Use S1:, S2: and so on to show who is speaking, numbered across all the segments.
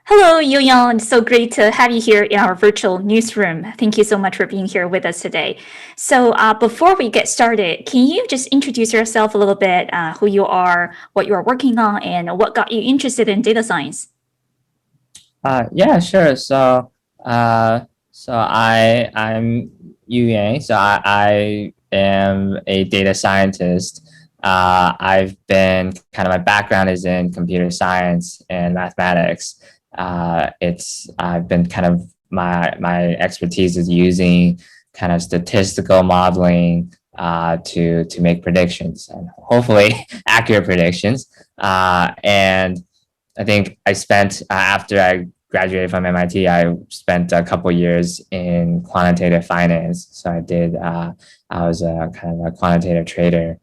S1: Hello, Youyang. It's so great to have you here in our virtual newsroom. Thank you so much for being here with us today. So before we get started, can you just introduce yourself a little bit, who you are, what you are working on, and what got you interested in data science?
S2: Yeah, sure. I'm Youyang. I am a data scientist. I've been my background is in computer science and mathematics. I've been my expertise is using statistical modeling to make predictions and hopefully accurate predictions. And I think I spent after I graduated from MIT, I spent a couple years in quantitative finance. So I was a a quantitative trader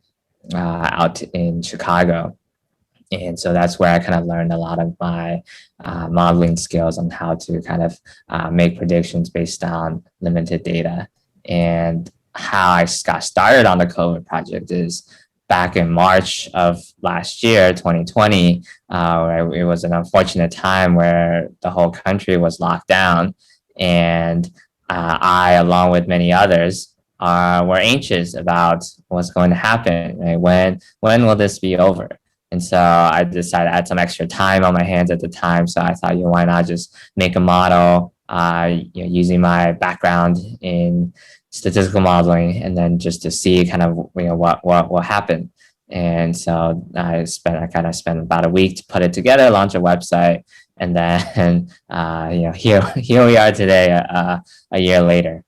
S2: out in Chicago. And so that's where I learned a lot of my modeling skills on how to make predictions based on limited data. And how I got started on the COVID project is back in March of last year, 2020, where it was an unfortunate time where the whole country was locked down. And I, along with many others, were anxious about what's going to happen. Right? When will this be over? And so I decided I had some extra time on my hands at the time. So I thought, why not just make a model using my background in statistical modeling, and then just to see what will happen. And so I spent about a week to put it together, launch a website, and then here we are today, a year later.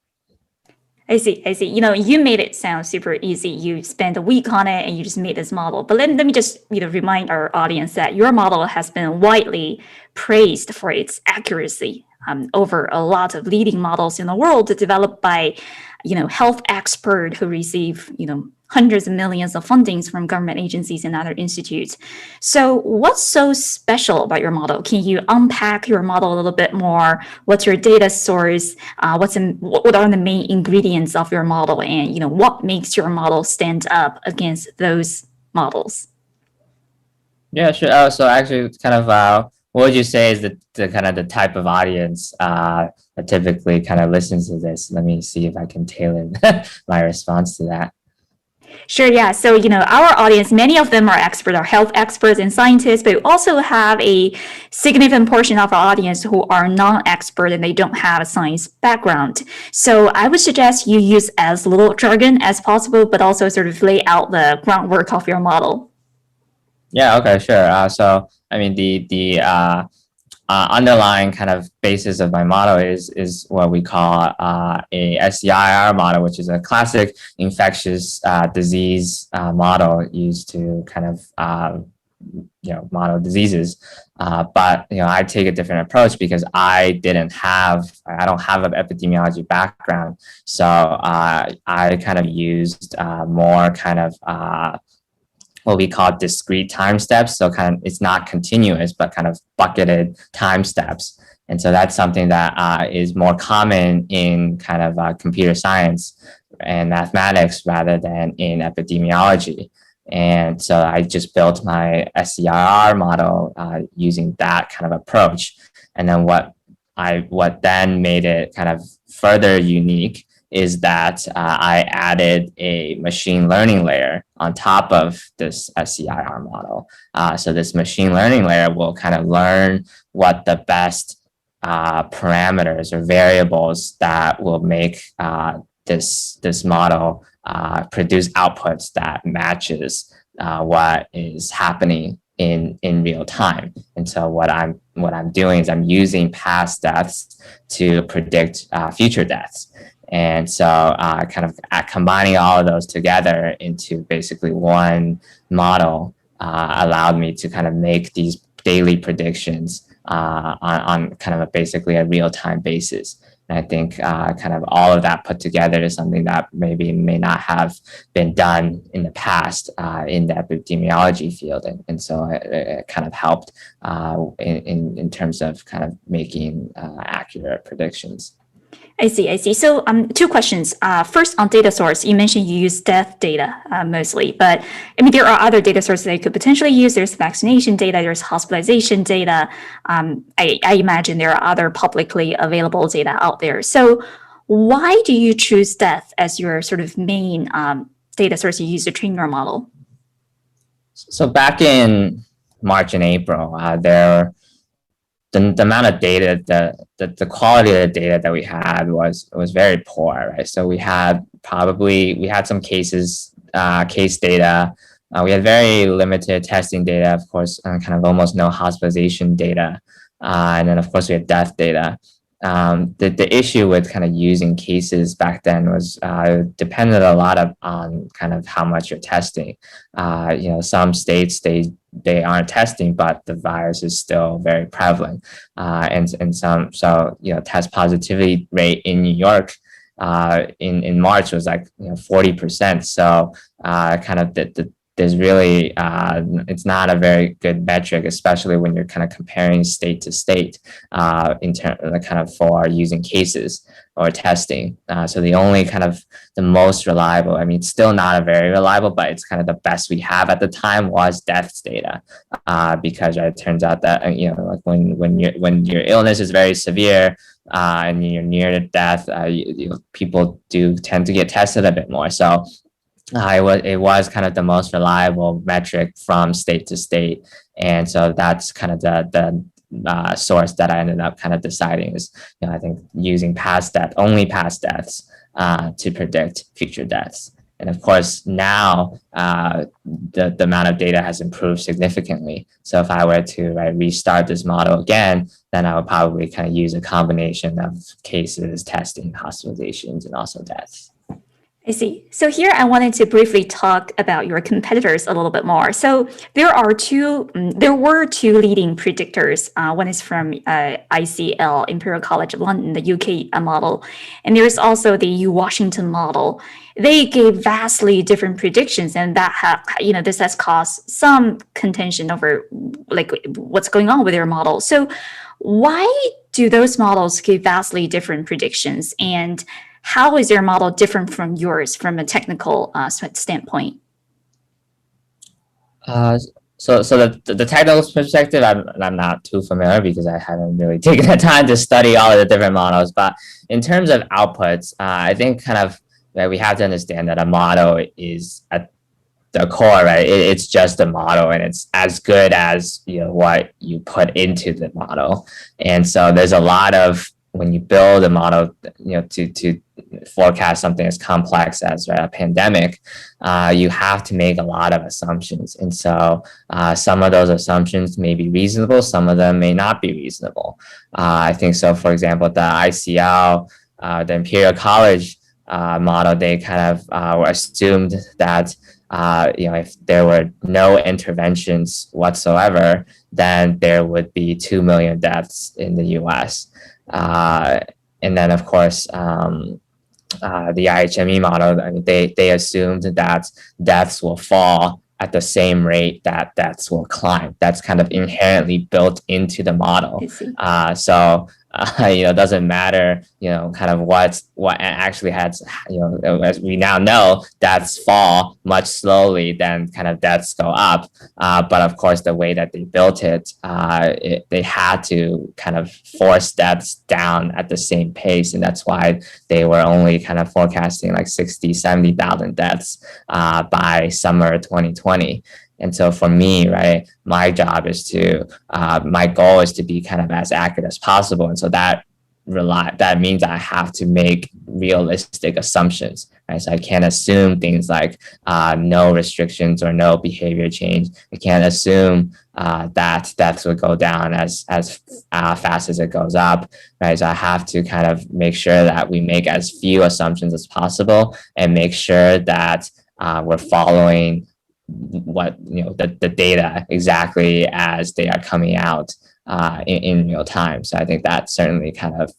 S1: I see. You made it sound super easy. You spent a week on it and you just made this model. But let me just, remind our audience that your model has been widely praised for its accuracy over a lot of leading models in the world developed by, health experts who receive, hundreds of millions of fundings from government agencies and other institutes. So what's so special about your model? Can you unpack your model a little bit more? What's your data source? What are the main ingredients of your model? And, what makes your model stand up against those models?
S2: Yeah, sure. So actually, what would you say is the type of audience that typically listens to this? Let me see if I can tailor my response to that.
S1: Sure, yeah. So, our audience, many of them are health experts and scientists, but we also have a significant portion of our audience who are non-expert and they don't have a science background. So I would suggest you use as little jargon as possible, but also sort of lay out the groundwork of your model.
S2: Yeah, okay, sure. So, I mean, the underlying basis of my model is what we call a SCIR model, which is a classic infectious disease model used to model diseases. But I take a different approach because I don't have an epidemiology background, so I used more what we call discrete time steps. So it's not continuous, but bucketed time steps. And so that's something that is more common in computer science and mathematics rather than in epidemiology. And so I just built my SCRR model using that approach. And then what then made it further unique is that I added a machine learning layer on top of this SCIR model. So this machine learning layer will learn what the best parameters or variables that will make this model produce outputs that matches what is happening in real time. And so what I'm doing is I'm using past deaths to predict future deaths. And so combining all of those together into basically one model allowed me to make these daily predictions on basically a real-time basis. And I think all of that put together is something that maybe may not have been done in the past in the epidemiology field. And so it helped in terms of making accurate predictions.
S1: I see, I see. So two questions. First, on data source, you mentioned you use death data mostly, but I mean, there are other data sources that you could potentially use. There's vaccination data, there's hospitalization data. I imagine there are other publicly available data out there. So why do you choose death as your sort of main data source you use to train your model?
S2: So back in March and April, the amount of data, the quality of the data that we had was very poor, right? So we had some cases, case data. We had very limited testing data, of course, kind of almost no hospitalization data. And then of course we had death data. The issue with kind of using cases back then was depended a lot on kind of how much you're testing. Some states they aren't testing, but the virus is still very prevalent. And some, so test positivity rate in New York in March was like 40%. So kind of there's really it's not a very good metric, especially when you're kind of comparing state to state in terms of kind of for using cases or testing. So the only kind of the most reliable, I mean, it's still not a very reliable, but it's kind of the best we have at the time was deaths data, because it turns out that like when your illness is very severe and you're near to death, people do tend to get tested a bit more. So it was kind of the most reliable metric from state to state, and so that's kind of the source that I ended up kind of deciding is I think using only past deaths to predict future deaths. And of course now the amount of data has improved significantly. So if I were to restart this model again, then I would probably kind of use a combination of cases, testing, hospitalizations, and also deaths.
S1: I see. So here I wanted to briefly talk about your competitors a little bit more. So there were two leading predictors. One is from ICL, Imperial College London, the UK model, and there's also the Washington model. They gave vastly different predictions, and that this has caused some contention over like what's going on with their model. So why do those models give vastly different predictions, and how is your model different from yours from a technical standpoint?
S2: So the technical perspective, I'm not too familiar because I haven't really taken the time to study all of the different models. But in terms of outputs, I think kind of we have to understand that a model is at the core, right? It's just a model, and it's as good as what you put into the model. And so there's a lot of, when you build a model, to forecast something as complex as a pandemic, you have to make a lot of assumptions. And so some of those assumptions may be reasonable, some of them may not be reasonable. I think so, for example, the ICL, the Imperial College model, they kind of assumed that if there were no interventions whatsoever, then there would be 2 million deaths in the US. And then, of course, the IHME model, I mean, they assumed that deaths will fall at the same rate that deaths will climb. That's kind of inherently built into the model. So it doesn't matter, kind of what actually has, as we now know, deaths fall much slowly than kind of deaths go up. But of course, the way that they built it, they had to kind of force deaths down at the same pace. And that's why they were only kind of forecasting like 70,000 deaths by summer 2020. And so for me, my job is my goal is to be kind of as accurate as possible. And so that means I have to make realistic assumptions, right? So I can't assume things like no restrictions or no behavior change. I can't assume that deaths would go down as fast as it goes up, right? So I have to kind of make sure that we make as few assumptions as possible and make sure that we're following the data exactly as they are coming out in real time. So I think that's certainly kind of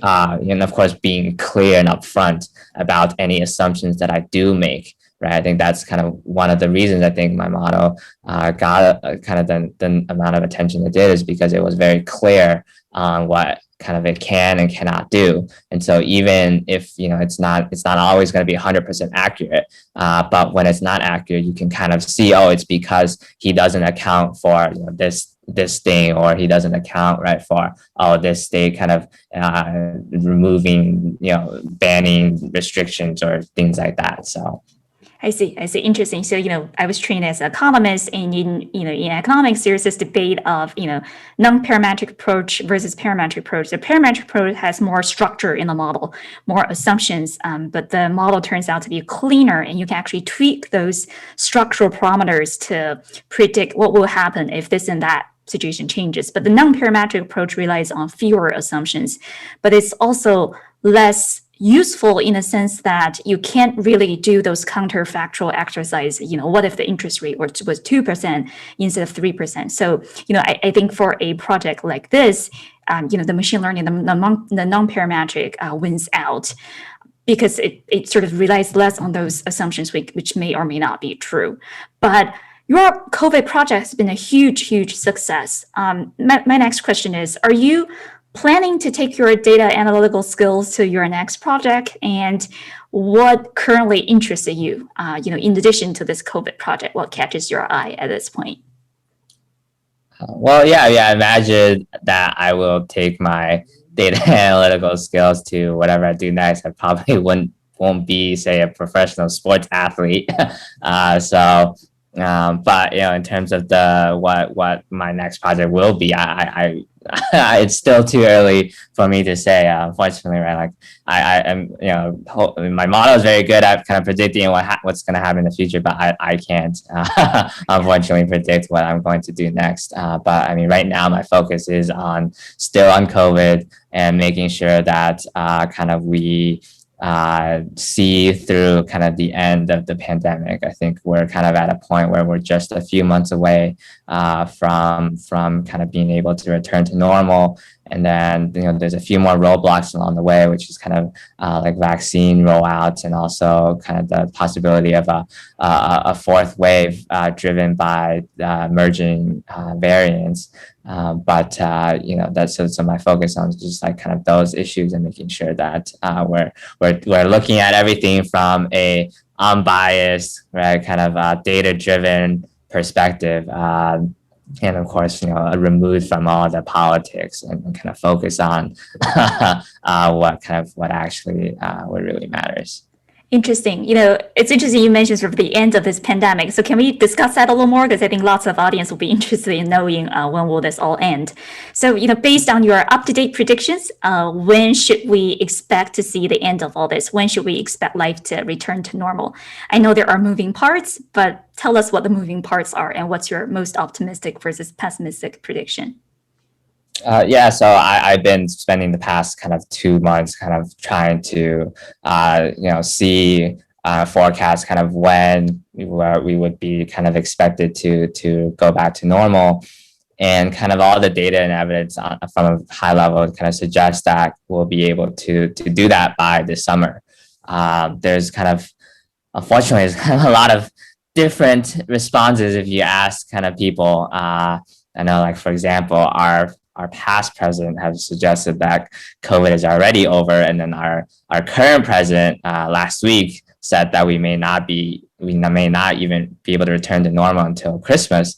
S2: and of course being clear and upfront about any assumptions that I do make, right? I think that's kind of one of the reasons I think my model got kind of the amount of attention it did, is because it was very clear on what kind of it can and cannot do. And so even if, it's not always going to be 100% accurate, but when it's not accurate, you can kind of see, oh, it's because he doesn't account for this thing, or he doesn't account for this state kind of removing, banning restrictions or things like that. So
S1: I see. Interesting. So, I was trained as an economist, and in economics, there's this debate of, non-parametric approach versus parametric approach. The parametric approach has more structure in the model, more assumptions, but the model turns out to be cleaner, and you can actually tweak those structural parameters to predict what will happen if this and that situation changes. But the non-parametric approach relies on fewer assumptions, but it's also less useful in the sense that you can't really do those counterfactual exercise. What if the interest rate was 2% instead of 3%? So, I think for a project like this, the machine learning, the non-parametric wins out, because it sort of relies less on those assumptions, which may or may not be true. But your COVID project has been a huge success. My next question is, are you planning to take your data analytical skills to your next project, and what currently interests you, in addition to this COVID project? What catches your eye at this point?
S2: Well, yeah, I imagine that I will take my data analytical skills to whatever I do next. I probably won't be, say, a professional sports athlete. But in terms of what my next project will be, I it's still too early for me to say, unfortunately, right? Like I am, my model is very good at kind of predicting what's going to happen in the future, but I can't unfortunately predict what I'm going to do next. But I mean, right now my focus is still on COVID and making sure that kind of we see through kind of the end of the pandemic. I think we're kind of at a point where we're just a few months away from kind of being able to return to normal. And then, there's a few more roadblocks along the way, which is kind of like vaccine rollouts, and also kind of the possibility of a fourth wave driven by emerging variants. But that's so my focus on just like kind of those issues, and making sure that we're looking at everything from a unbiased, right, kind of data driven perspective, and of course, removed from all the politics, and kind of focus on what actually what really matters.
S1: Interesting. It's interesting you mentioned sort of the end of this pandemic. So can we discuss that a little more? Because I think lots of audience will be interested in knowing when will this all end. So, based on your up-to-date predictions, when should we expect to see the end of all this? When should we expect life to return to normal? I know there are moving parts, but tell us what the moving parts are, and what's your most optimistic versus pessimistic prediction?
S2: So I've been spending the past kind of 2 months kind of trying to, see forecast kind of when we would be kind of expected to go back to normal. And kind of all the data and evidence from a high level kind of suggests that we'll be able to do that by this summer. There's kind of, unfortunately, there's kind of a lot of different responses if you ask kind of people. I know, like, for example, our past president has suggested that COVID is already over, and then our current president last week said that we may not even be able to return to normal until Christmas.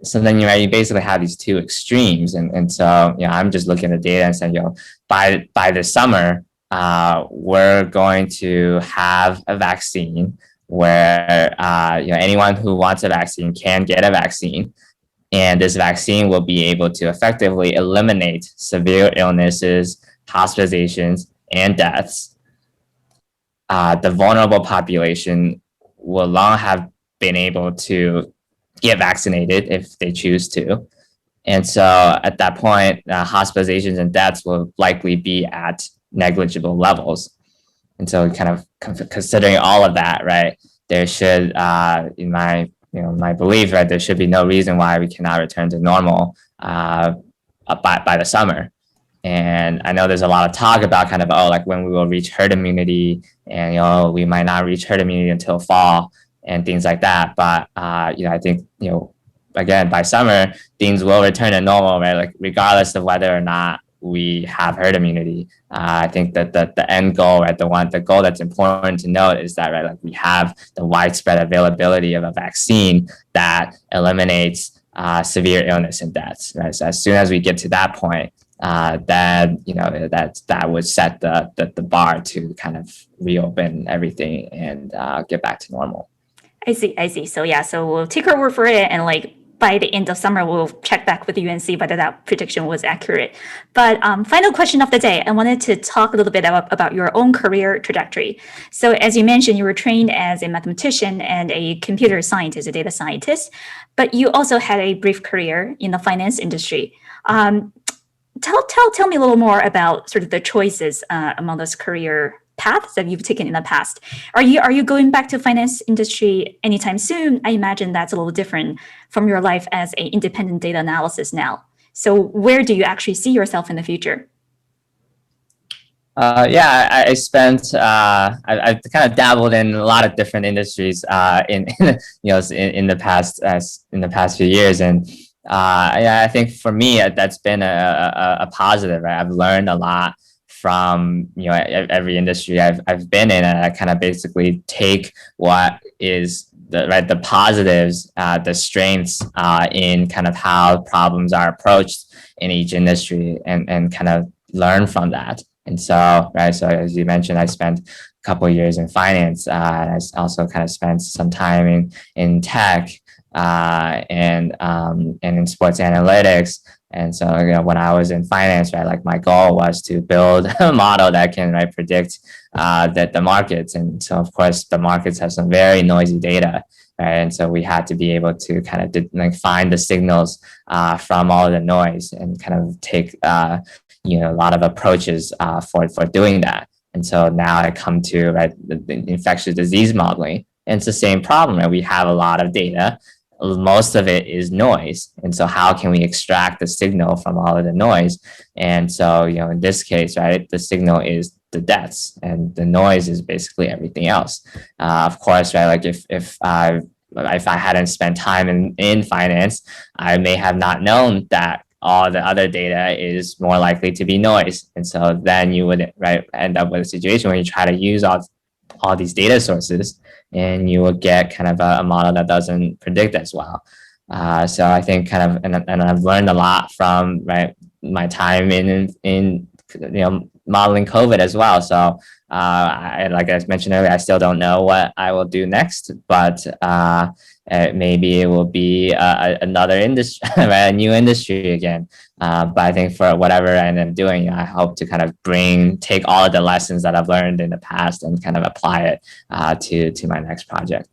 S2: So then you basically have these two extremes, and so I'm just looking at the data and saying, by this summer we're going to have a vaccine where anyone who wants a vaccine can get a vaccine. And this vaccine will be able to effectively eliminate severe illnesses, hospitalizations, and deaths. The vulnerable population will long have been able to get vaccinated if they choose to. And so at that point, hospitalizations and deaths will likely be at negligible levels. And so kind of considering all of that, right, there should, in my belief, right, there should be no reason why we cannot return to normal by the summer. And I know there's a lot of talk about kind of, like when we will reach herd immunity, and we might not reach herd immunity until fall and things like that. But I think again, by summer things will return to normal, right? Like regardless of whether or not we have herd immunity. I think that the end goal, right, the goal that's important to note is that, right, like we have the widespread availability of a vaccine that eliminates severe illness and deaths, right? So as soon as we get to that point, then that would set the bar to kind of reopen everything and get back to normal.
S1: I see. So yeah, so we'll take our word for it, and like by the end of summer, we'll check back with you and see whether that prediction was accurate. But final question of the day, I wanted to talk a little bit about your own career trajectory. So as you mentioned, you were trained as a mathematician and a computer scientist, a data scientist, but you also had a brief career in the finance industry. Tell me a little more about sort of the choices among those career paths that you've taken in the past. Are you going back to finance industry anytime soon? I imagine that's a little different from your life as an independent data analyst now. So where do you actually see yourself in the future?
S2: I spent I kind of dabbled in a lot of different industries in the past few years, and I think for me that's been a positive. Right? I've learned a lot from every industry I've been in, and I kind of basically take what is the positives, the strengths in kind of how problems are approached in each industry, and kind of learn from that. And so, right, so as you mentioned, I spent a couple of years in finance. I also kind of spent some time in tech and in sports analytics. And so, when I was in finance, right, like my goal was to build a model that can predict the markets. And so, of course, the markets have some very noisy data, right? And so we had to be able to kind of find the signals from all of the noise and kind of take a lot of approaches for doing that. And so now I come to the infectious disease modeling, and it's the same problem, right? We have a lot of data. Most of it is noise. And so how can we extract the signal from all of the noise? And so, in this case, right, the signal is the deaths, and the noise is basically everything else. Of course, right, like if I hadn't spent time in finance, I may have not known that all the other data is more likely to be noise. And so then you would end up with a situation where you try to use all these data sources, and you will get kind of a model that doesn't predict as well. So I think kind of, and I've learned a lot from my time in modeling COVID as well. So like I mentioned earlier, I still don't know what I will do next, but maybe it will be another industry, a new industry again. But I think for whatever I end up doing, I hope to kind of take all of the lessons that I've learned in the past and kind of apply it to my next project.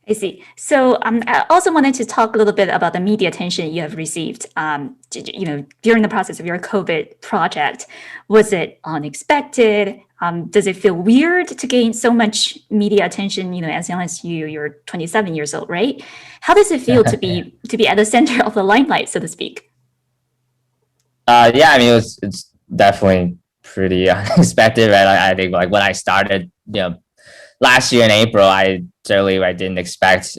S1: I see. So I also wanted to talk a little bit about the media attention you have received, during the process of your COVID project. Was it unexpected? Does it feel weird to gain so much media attention, as young as you're 27 years old, right? How does it feel to be at the center of the limelight, so to speak?
S2: It's definitely pretty unexpected, right? I think when I started, last year in April, I certainly didn't expect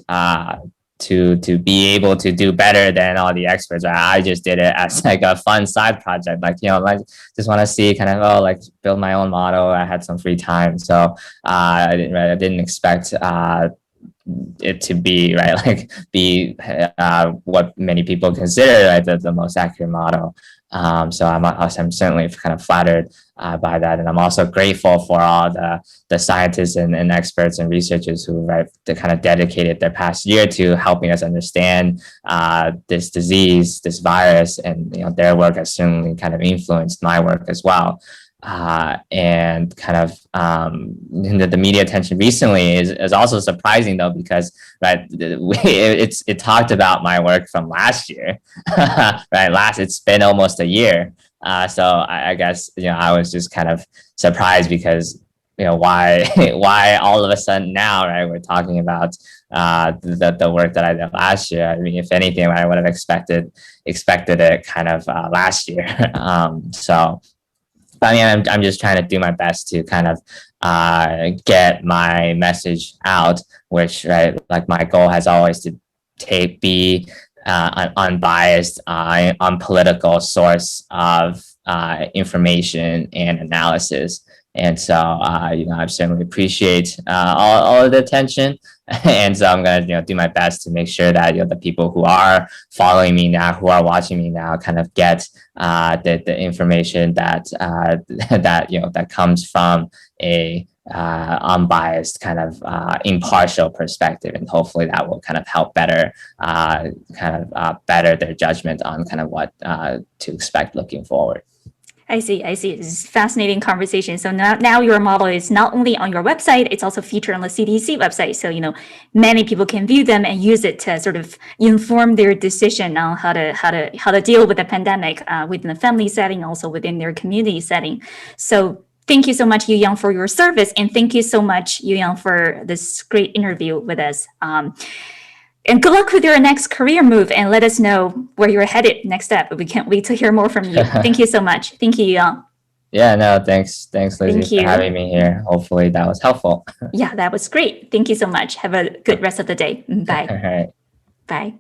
S2: to be able to do better than all the experts. I just did it as a fun side project, I just want to see kind of build my own model. I had some free time, so I didn't expect it to be what many people consider the most accurate model. So I'm certainly kind of flattered by that, and I'm also grateful for all the scientists and experts and researchers who they kind of dedicated their past year to helping us understand this disease, this virus, and their work has certainly kind of influenced my work as well. And kind of the media attention recently is also surprising, though, because it talked about my work from last year. It's been almost a year. So I guess I was just kind of surprised because why all of a sudden now we're talking about the work that I did last year. I mean, if anything, I would have expected it kind of last year. So I'm just trying to do my best to kind of get my message out, which my goal has always to be unbiased, unpolitical source of information and analysis. And so, I certainly appreciate all of the attention. And so I'm going to, do my best to make sure that, the people who are following me now, who are watching me now, kind of get the information that that comes from a unbiased kind of impartial perspective, and hopefully that will kind of help better better their judgment on kind of what to expect looking forward.
S1: I see. It's a fascinating conversation. So now your model is not only on your website, it's also featured on the CDC website. So, many people can view them and use it to sort of inform their decision on how to deal with the pandemic within the family setting, also within their community setting. So thank you so much, Youyang, for your service. And thank you so much, Youyang, for this great interview with us. And good luck with your next career move, and let us know where you're headed next step. We can't wait to hear more from you. Thank you so much. Thank you, Youyang.
S2: Yeah, no, thanks, Lizzie, for having me here. Hopefully that was helpful.
S1: Yeah, that was great. Thank you so much. Have a good rest of the day. Bye.
S2: All right.
S1: Bye.